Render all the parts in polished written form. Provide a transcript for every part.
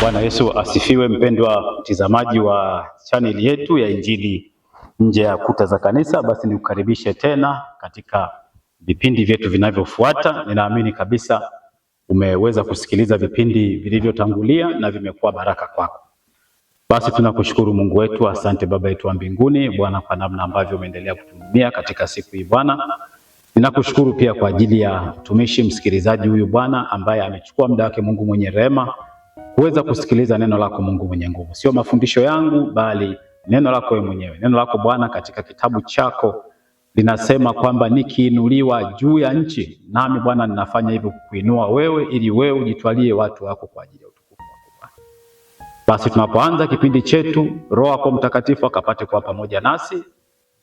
Bwana Yesu asifiwe. Mpendwa mtazamaji wa chaneli yetu ya Injili Nje ya Kuta za Kanisa, basi nikukaribishe tena katika vipindi vyetu vinavyofuata. Ninaamini kabisa umeweza kusikiliza vipindi vilivyotangulia na vimekuwa baraka kwako. Basi tunakushukuru Mungu wetu, asante Baba yetu wa mbinguni, Bwana, kwa namna ambavyo umeendelea kutuhudumia katika siku hii Bwana. Ninakushukuru pia kwa ajili ya mtumishi msikilizaji huyu Bwana, ambaye amechukua muda wake, Mungu mwenye rehema, kuweza kusikiliza neno lako Mungu mwenye nguvu. Sio mafundisho yangu bali neno lako wewe mwenyewe. Neno lako Bwana katika kitabu chako linasema kwamba nikiinuliwa juu ya nchi, nami Bwana ninafanya hivyo kukuinua wewe, ili wewe ujitwalie watu wako kwa ajili ya utukufu wako Bwana. Basi tunapoanza kipindi chetu, Roho yako Mtakatifu akapate kuwa pamoja nasi,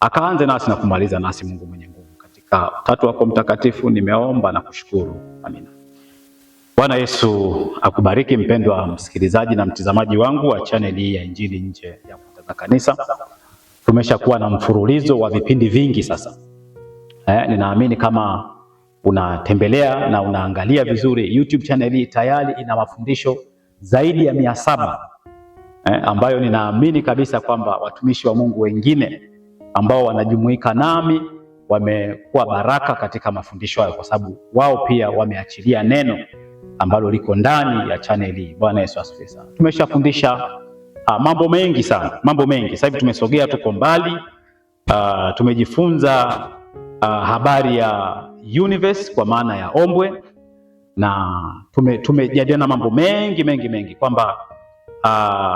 akaanze nasi na kumaliza nasi, Mungu mwenye nguvu. Katika utatu wako mtakatifu nimeomba na kushukuru. Amina. Bwana Yesu akubariki mpendwa msikilizaji na mtazamaji wangu wa chaneli hii ya Injili Nje ya Kuta za Kanisa. Tumeshakuwa na mfululizo wa vipindi vingi sasa. Ninaamini kama unatembelea na unaangalia vizuri YouTube channel hii, tayari ina mafundisho zaidi ya 700 ambayo ninaamini kabisa kwamba watumishi wa Mungu wengine ambao wanajumuika nami wamekuwa baraka katika mafundisho hayo, kwa sababu wao pia wameachilia neno ambalo liko ndani ya channel hii. Bwana Yesu asifiwe sana. Tumeshafundisha mambo mengi sana, mambo mengi. Sasa hivi tumesogea, tuko mbali. Tumejifunza habari ya universe kwa maana ya ombwe, na tumejadiliana mambo mengi kwamba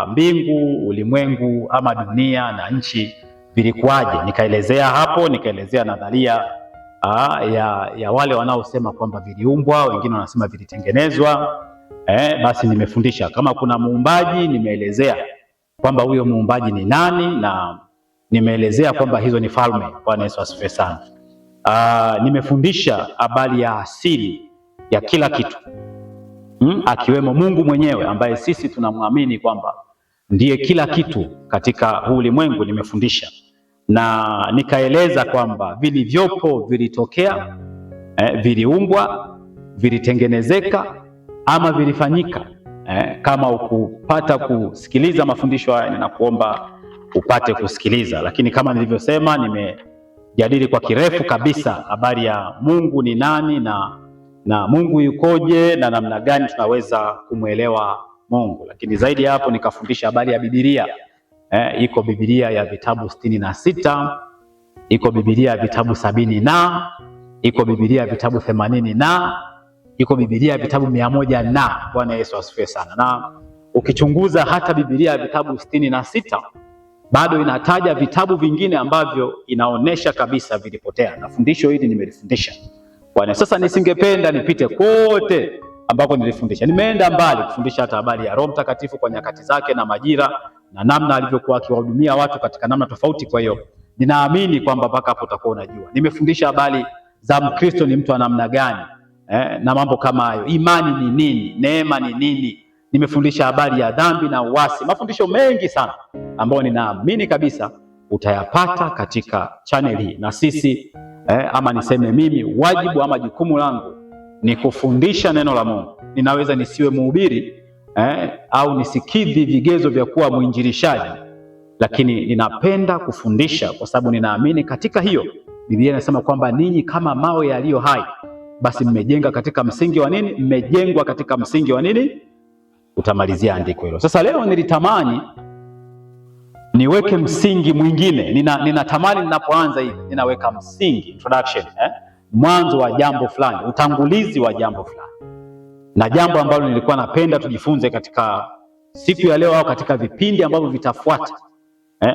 mbingu, ulimwengu ama dunia na nchi vilikuwaje. Nikaelezea hapo, nikaelezea nadharia ya wale wanaosema kwamba viliumbwa, wengine wanasema vilitengenezwa. Basi nimefundisha kama kuna muumbaji, nimeelezea kwamba huyo muumbaji ni nani, na nimeelezea kwamba hizo ni falme. Bwana Yesu asifiwe sana. Nimefundisha habari ya asili ya kila kitu, akiwemo Mungu mwenyewe ambaye sisi tunamwamini kwamba ndiye kila kitu katika huu ulimwengu. Nimefundisha na nikaeleza kwamba vilivyopo vilitokea, viliumbwa, vilitengenezeka ama vilifanyika. Kama ukupata kusikiliza mafundisho haya, ninakuomba upate kusikiliza. Lakini kama nilivyosema, nimejadili kwa kirefu kabisa habari ya Mungu ni nani na Mungu yukoje na namna gani tunaweza kumwelewa Mungu. Lakini zaidi ya hapo nikafundisha habari ya Biblia. Iko Biblia ya vitabu 66, iko Biblia ya vitabu 70 iko Biblia ya vitabu 80 iko Biblia ya vitabu 100 Bwana Yesu asifiwe sana. Na ukichunguza hata Biblia ya vitabu 66 bado inataja vitabu vingine ambavyo inaonesha kabisa vilipotea, na fundisho hili nimelifundisha. Bwana, sasa nisingependa nipite kote ambako nilifundisha. Nimeenda mbali kufundisha hata habari ya Roho Mtakatifu kwa nyakati zake na majira na namna alivyokuwa akiwahudumia watu katika namna tofauti. Kwa hiyo ninaamini kwamba mpaka hapo utakuwa unajua. Nimefundisha habari za Mkristo ni mtu wa namna gani, na mambo kama hayo. Imani ni nini? Neema ni nini? Nimefundisha habari ya dhambi na uasi. Mafundisho mengi sana ambayo ninaamini kabisa utayapata katika channel hii. Na sisi ama niseme mimi, wajibu ama jukumu langu ni kufundisha neno la Mungu. Ninaweza nisiwe mhubiri au nisikidhi vigezo vya kuwa mwinjilishaji, lakini ninapenda kufundisha kwa sababu ninaamini katika hiyo. Biblia inasema kwamba ninyi kama mawe yaliyo hai, basi mmejenga katika msingi wa nini? Mmejengwa katika msingi wa nini? Utamalizia andiko hilo. Sasa leo nilitamani niweke msingi mwingine. Ninatamani ninapoanza hivi ninaweka msingi, introduction, mwanzo wa jambo fulani, utangulizi wa jambo fulani, na jambo ambalo nilikuwa napenda tujifunze katika siku ya leo au katika vipindi ambavyo vitafuata.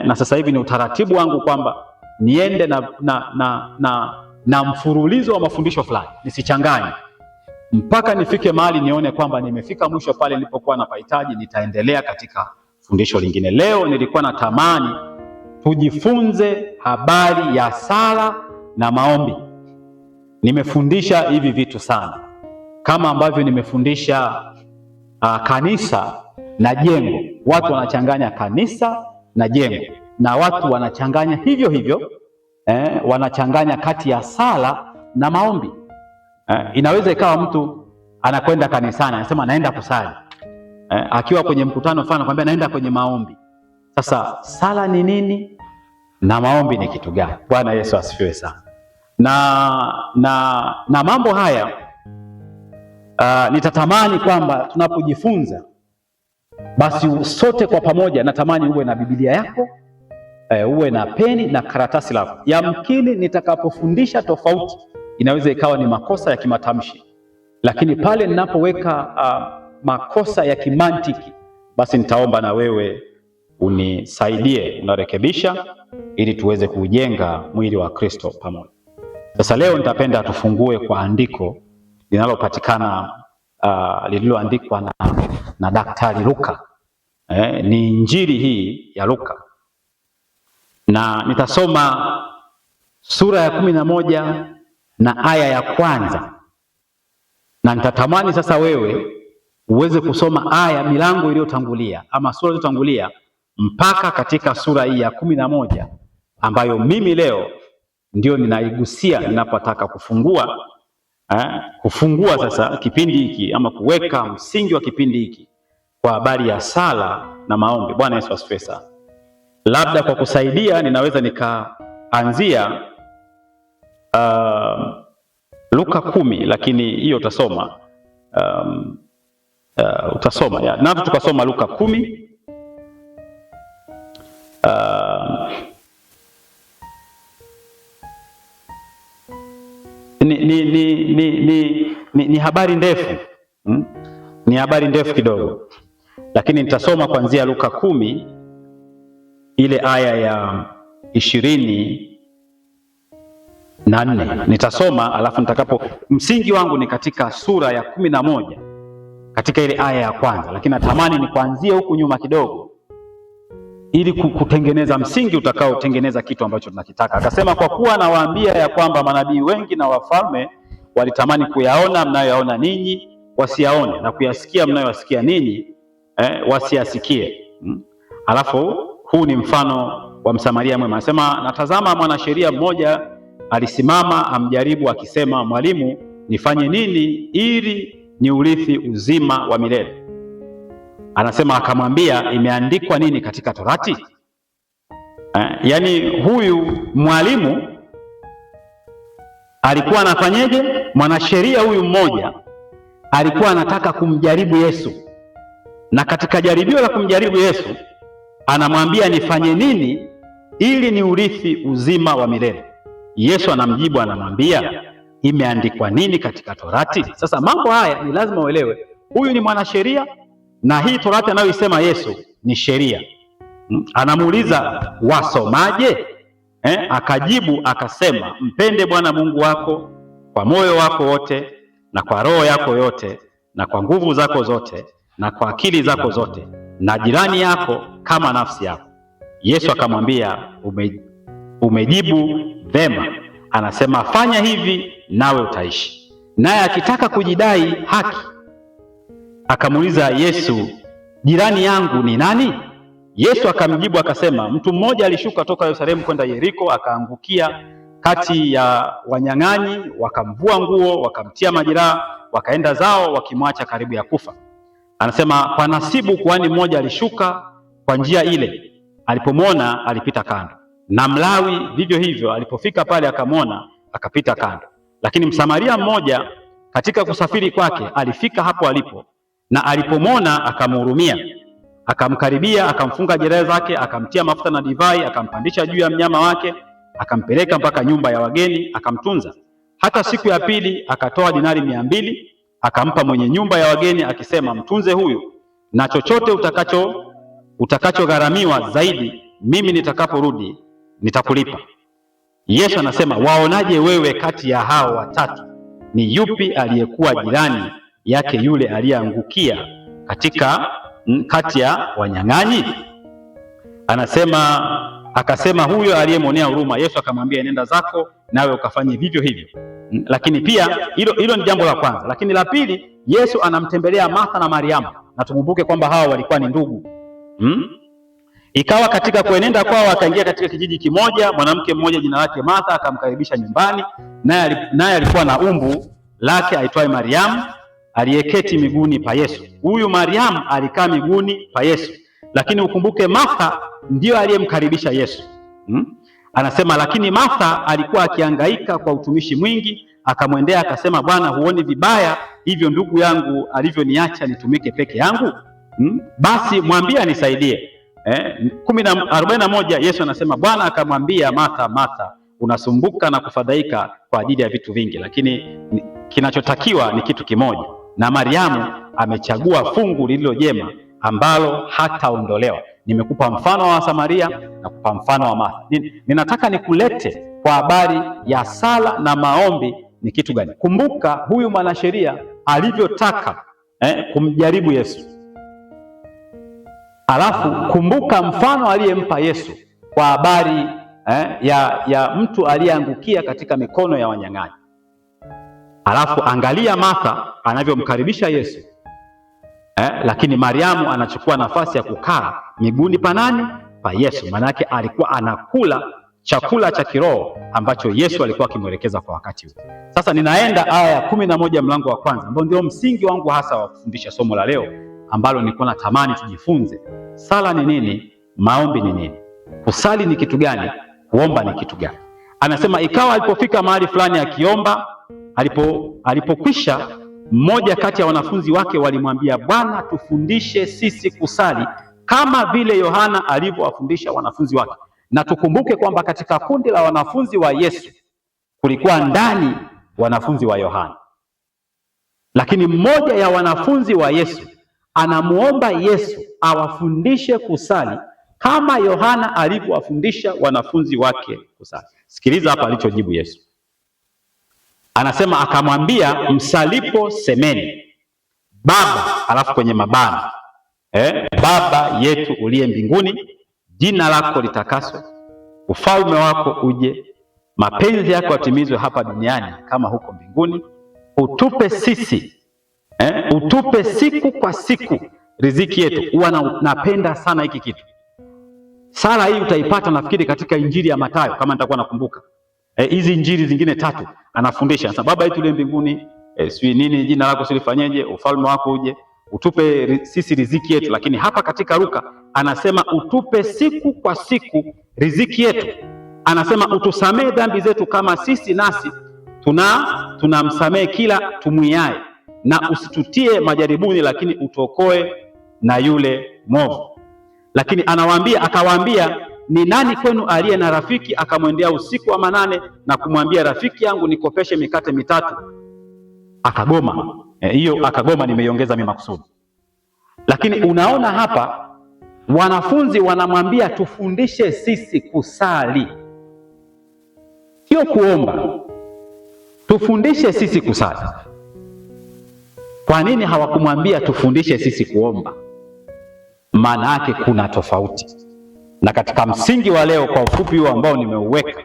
Na sasa hivi ni utaratibu wangu kwamba niende na mfululizo wa mafundisho fulani, nisichanganye mpaka nifike mahali nione kwamba nimefika mwisho pale nilipokuwa napahitaji, nitaendelea katika fundisho lingine. Leo nilikuwa natamani tujifunze habari ya sala na maombi. Nimefundisha hivi vitu sana, kama ambavyo nimefundisha kanisa na jengo. Watu wanachanganya kanisa na jengo, na watu wanachanganya hivyo wanachanganya kati ya sala na maombi. Inaweza ikawa mtu anakwenda kanisani anasema naenda kusali, akiwa kwenye mkutano fulani anakuambia naenda kwenye maombi. Sasa sala ni nini na maombi ni kitu gani? Bwana Yesu asifiwe sana. Na mambo haya nitatamani kwamba tunapojifunza basi sote kwa pamoja, natamani uwe na Biblia yako, uwe na peni na karatasi lako. Yamkini nitakapofundisha tofauti, inaweza ikawa ni makosa ya kimatamshi, lakini pale ninapoweka makosa ya kimantiki, basi nitaomba na wewe unisaidie, unarekebisha, ili tuweze kujenga mwili wa Kristo pamoja. Sasa leo nitapenda tufungue kwa andiko linalopatikana lililoandikwa na Daktari Luka. Ni Injili hii ya Luka, na nitasoma sura ya 11 na aya ya kwanza, na nitatamani sasa wewe uweze kusoma aya milango iliyotangulia ama sura iliyotangulia mpaka katika sura hii ya 11 ambayo mimi leo ndio ninaigusia ninapotaka kufungua sasa kipindi hiki ama kuweka msingi wa kipindi hiki kwa habari ya sala na maombi. Bwana Yesu asifiwe sana. Labda kwa kusaidia ninaweza nikaanzia Luka 10, lakini hiyo utasoma na tukasoma Luka 10 ni habari ndefu, ni habari ndefu kidogo, lakini nitasoma kuanzia Luka 10 ile aya ya 24. Nitasoma alafu msingi wangu ni katika sura ya 11 katika ile aya ya kwanza, lakini natamani ni kuanzia huku nyuma kidogo ili kutengeneza msingi utakaotengeneza kitu ambacho tunakitaka. Akasema, kwa kuwa nawaambia ya kwamba manabii wengi na wafalme walitamani kuyaona mnayoyaona ninyi wasiyaone, na kuyasikia mnayoyasikia ninyi wasiyasikie. Alafu huu ni mfano wa Msamaria mwema. Anasema, natazama mwanasheria mmoja alisimama amjaribu akisema, Mwalimu, nifanye nini ili niurithi uzima wa milele? Anasema, akamwambia, imeandikwa nini katika Torati? Yaani huyu mwalimu alikuwa anafanyeje? Mwanasheria huyu mmoja alikuwa anataka kumjaribu Yesu, na katika jaribio la kumjaribu Yesu anamwambia, nifanye nini ili niurithi uzima wa milele? Yesu anamjibu, anamwambia, imeandikwa nini katika Torati? Sasa mambo haya ni lazima uelewe. Huyu ni mwanasheria na hii Torati anayoisema Yesu ni sheria. Anamuuliza, wasomaje? Akajibu akasema, mpende Bwana Mungu wako kwa moyo wako wote na kwa roho yako yote na kwa nguvu zako zote na kwa akili zako zote, na jirani yako kama nafsi yako. Yesu akamwambia, umejibu vema. Anasema, fanya hivi nawe utaishi. Naye akitaka kujidai haki akamuuliza Yesu, jirani yangu ni nani? Yesu akamjibu akasema, mtu mmoja alishuka toka Yerusalemu kwenda Yeriko, akaangukia kati ya wanyang'anyi, wakamvua nguo, wakamtia majeraha, wakaenda zao wakimwacha karibu ya kufa. Anasema, kwa nasibu kuhani mmoja alishuka kwa njia ile, alipomwona alipita kando, na Mlawi vivyo hivyo, alipofika pale akamwona akapita kando. Lakini Msamaria mmoja katika kusafiri kwake alifika hapo alipo, na alipomwona akamhurumia, akamkaribia, akamfunga jeraha zake, akamtia mafuta na divai, akampandisha juu ya mnyama wake, akampeleka mpaka nyumba ya wageni, akamtunza. Hata siku ya pili akatoa dinari 200 akampa mwenye nyumba ya wageni akisema, mtunze huyu, na chochote utakachogharamiwa zaidi, mimi nitakaporudi nitakulipa. Yesu anasema, waonaje wewe kati ya hao watatu ni yupi aliyekuwa jirani yake yule aliyeangukia kati ya wanyang'anyi? Akasema huyo aliyemwonea huruma. Yesu akamwambia, nenda zako nawe ukafanye vivyo hivyo. Lakini pia hilo ni jambo la kwanza. Lakini la pili, Yesu anamtembelea Martha na Mariamu, na tukumbuke kwamba hawa walikuwa ni ndugu. Ikawa katika kuenenda kwao akaingia katika kijiji kimoja, mwanamke mmoja jina lake Martha akamkaribisha nyumbani, naye alikuwa na umbu lake aitwaye Mariamu. aliyeketi miguuni pa Yesu. Huyu Mariamu alikaa miguuni pa Yesu, lakini ukumbuke Martha ndio aliyemkaribisha Yesu. Anasema lakini Martha alikuwa akihangaika kwa utumishi mwingi, akamwendea akasema, Bwana, huoni vibaya hivyo ndugu yangu alivyoniacha nitumike peke yangu? Basi mwambie anisaidie. 41 Yesu anasema, Bwana akamwambia Martha, Martha, unasumbuka na kufadhaika kwa ajili ya vitu vingi, lakini kinachotakiwa ni kitu kimoja, na Mariamu amechagua fungu lililo jema ambalo hataondolewa. Nimekupa mfano wa Samaria na kupa mfano wa Martha. Ninataka nikulete kwa habari ya sala na maombi ni kitu gani. Kumbuka huyu mwanasheria alivyotaka kumjaribu Yesu. Alafu kumbuka mfano aliyempa Yesu kwa habari ya mtu aliyeangukia katika mikono ya wanyang'anyi. Alafu angalia Martha anavyomkaribisha Yesu. Lakini Mariamu anachukua nafasi ya kukaa miguuni pa nani? Pa Yesu. Maana yake alikuwa anakula chakula cha kiroho ambacho Yesu alikuwa akimwelekeza kwa wakati huo. Sasa ninaenda aya ya 11 mlango wa kwanza, ambao ndio msingi wangu hasa wa kufundisha somo la leo, ambalo nilikuwa natamani tujifunze. Sala ni nini? Maombi ni nini? Kusali ni kitu gani? Kuomba ni kitu gani? Anasema ikawa alipofika mahali fulani akiomba, alipokwisha, mmoja kati ya wanafunzi wake walimwambia, Bwana, tufundishe sisi kusali kama vile Yohana alivyowafundisha wanafunzi wake. Na tukumbuke kwamba katika kundi la wanafunzi wa Yesu kulikuwa ndani wanafunzi wa Yohana, lakini mmoja ya wanafunzi wa Yesu anamuomba Yesu awafundishe kusali kama Yohana alivyowafundisha wanafunzi wake kusali. Sikiliza hapa alichojibu Yesu. Anasema akamwambia, msalipo semeni, Baba, alafu kwenye mabano, Baba yetu uliye mbinguni, jina lako litakaswe, ufalme wako uje, mapenzi yako yatimizwe hapa duniani kama huko mbinguni. Utupe sisi, utupe siku kwa siku riziki yetu. Huwa napenda sana hiki kitu. Sala hii utaipata nafikiri katika Injili ya Mathayo kama nitakuwa nakumbuka. Hizi injili zingine 3 anafundisha. Sasa Baba yetu uliye mbinguni, sio nini, jina lako lifanyeje, ufalme wako uje, utupe sisi riziki yetu. Lakini hapa katika Luka anasema utupe siku kwa siku riziki yetu. Anasema utusamee dhambi zetu kama sisi nasi tunamsamee kila tumwiaye, na usitutie majaribuni, lakini utuokoe na yule mwovu. Lakini akawaambia, ni nani kwenu aliye na rafiki akamwendea usiku wa manane na kumwambia, rafiki yangu nikopeshe mikate 3? Akagoma. Hiyo akagoma nimeiongeza mimi makusudi. Lakini unaona hapa wanafunzi wanamwambia tufundishe sisi kusali, sio kuomba. Tufundishe sisi kusali. Kwa nini hawakumwambia tufundishe sisi kuomba? Maana yake kuna tofauti. Na katika msingi wa leo kwa ufupi huo ambao nimeuweka,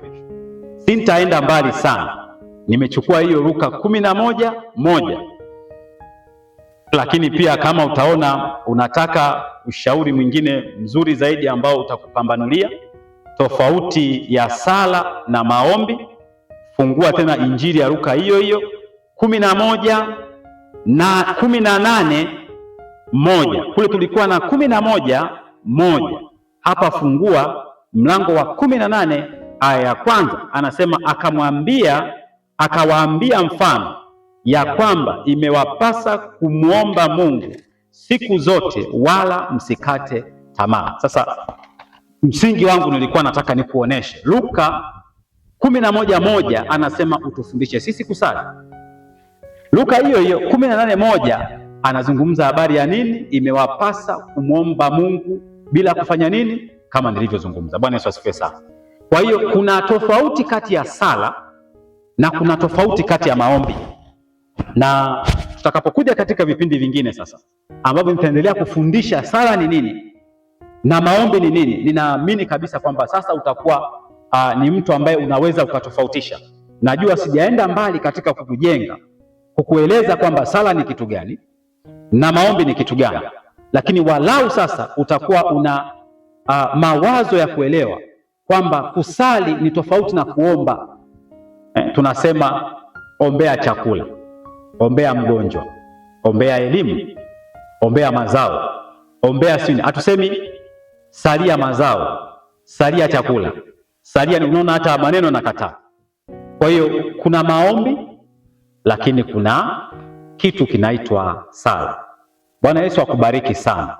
sintaenda mbali sana. Nimechukua hiyo Luka 11:1. Lakini pia kama utaona unataka ushauri mwingine mzuri zaidi ambao utakupambanulia tofauti ya sala na maombi, fungua tena Injili ya Luka hiyo hiyo 11 na 18:1. Kule tulikuwa na 11:1. Hapa fungua mlango wa 18 aya ya kwanza. Anasema akawaambia mfano ya kwamba imewapasa kumwomba Mungu siku zote, wala msikate tamaa. Sasa msingi wangu nilikuwa nataka nikuoneshe Luka 11:1 anasema utufundishe sisi kusali. Luka hiyo hiyo 18:1 anazungumza habari ya nini? Imewapasa kumwomba Mungu bila kufanya nini? Kama nilivyozungumza. Bwana Yesu asifiwe sana. Kwa hiyo kuna tofauti kati ya sala na kuna tofauti kati ya maombi, na tutakapokuja katika vipindi vingine sasa ambavyo nitaendelea kufundisha sala ni nini na maombi ni nini, ninaamini kabisa kwamba sasa utakuwa ni mtu ambaye unaweza ukatofautisha. Najua sijaenda mbali katika kukujenga, kukueleza kwamba sala ni kitu gani na maombi ni kitu gani, lakini walau sasa utakuwa una mawazo ya kuelewa kwamba kusali ni tofauti na kuomba. Tunasema ombea chakula, ombea mgonjwa, ombea elimu, ombea mazao, ombea sini. Hatusemi salia mazao, salia chakula, salia, unaona hata maneno nakataa. Kwa hiyo kuna maombi, lakini kuna kitu kinaitwa sala. Bwana Yesu akubariki sana,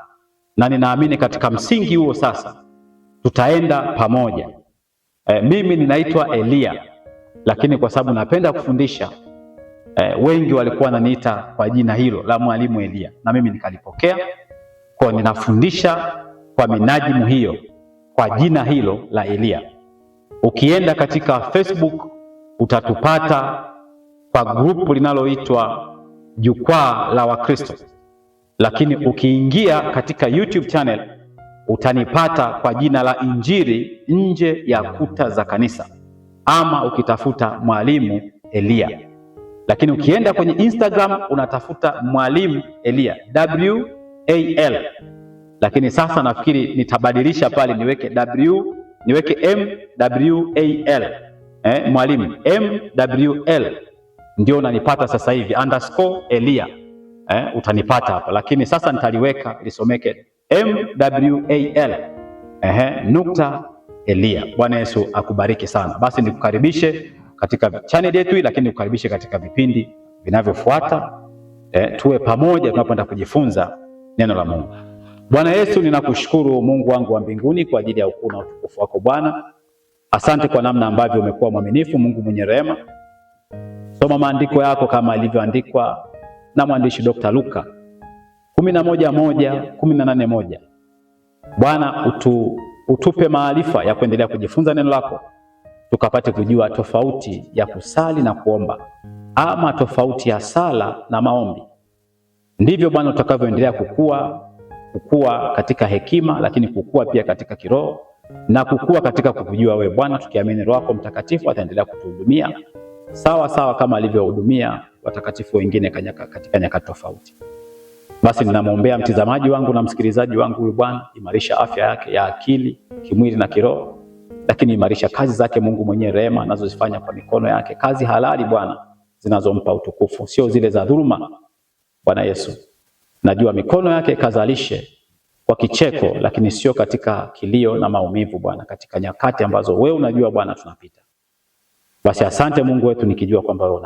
na ninaamini katika msingi huo sasa tutaenda pamoja. Mimi ninaitwa Elia, lakini kwa sababu napenda kufundisha, wengi walikuwa wananiita kwa jina hilo la Mwalimu Elia, na mimi nikalipokea. Kwa ninafundisha kwa minajimu hiyo, kwa jina hilo la Elia. Ukienda katika Facebook utatupata kwa grupu linaloitwa Jukwaa la Wakristo, lakini ukiingia katika YouTube channel utanipata kwa jina la Injili Nje ya Kuta za Kanisa, ama ukitafuta Mwalimu Elia. Lakini ukienda kwenye Instagram unatafuta Mwalimu Elia WAL, lakini sasa nafikiri nitabadilisha pale, niweke MWAL, Mwalimu MWL, ndio unanipata sasa hivi, _Elia, utanipata hapa. Lakini sasa nitaliweka lisomeke MWAL Elia. Bwana Yesu akubariki sana. Basi nikukaribishe katika channel yetu hii, lakini nikukaribishe katika vipindi vinavyofuata. Tuwe pamoja tunapoenda kujifunza neno la Mungu. Bwana Yesu, ninakushukuru Mungu wangu wa mbinguni kwa ajili ya ukuu na utukufu wako Bwana. Asante kwa namna ambavyo umekuwa mwaminifu, Mungu mwenye rehema. Soma maandiko yako kama ilivyoandikwa na mwandishi Dr. Luka 11:1, 18:1. Bwana, utupe maarifa ya kuendelea kujifunza neno lako, tukapate kujua tofauti ya kusali na kuomba, ama tofauti ya sala na maombi. Ndivyo Bwana tutakavyoendelea kukua katika hekima, lakini kukua pia katika kiroho, na kukua katika kukujua wewe Bwana, tukiamini Roho yako Mtakatifu ataendelea kutuhudumia sawa sawa kama alivyohudumia watakatifu wengine katika nyakati tofauti. Basi ninamwombea mtazamaji wangu na msikilizaji wangu huyu Bwana, imarisha afya yake ya akili, kimwili na kiroho, lakini imarisha kazi zake Mungu mwenye rehema anazozifanya kwa mikono yake, kazi halali Bwana, zinazompa utukufu, sio zile za dhuluma. Bwana Yesu, najua mikono yake kazalishe kwa kicheko, lakini sio katika kilio na maumivu Bwana, katika nyakati ambazo wewe unajua Bwana tunapita. Basi asante Mungu wetu, nikijua kwamba wewe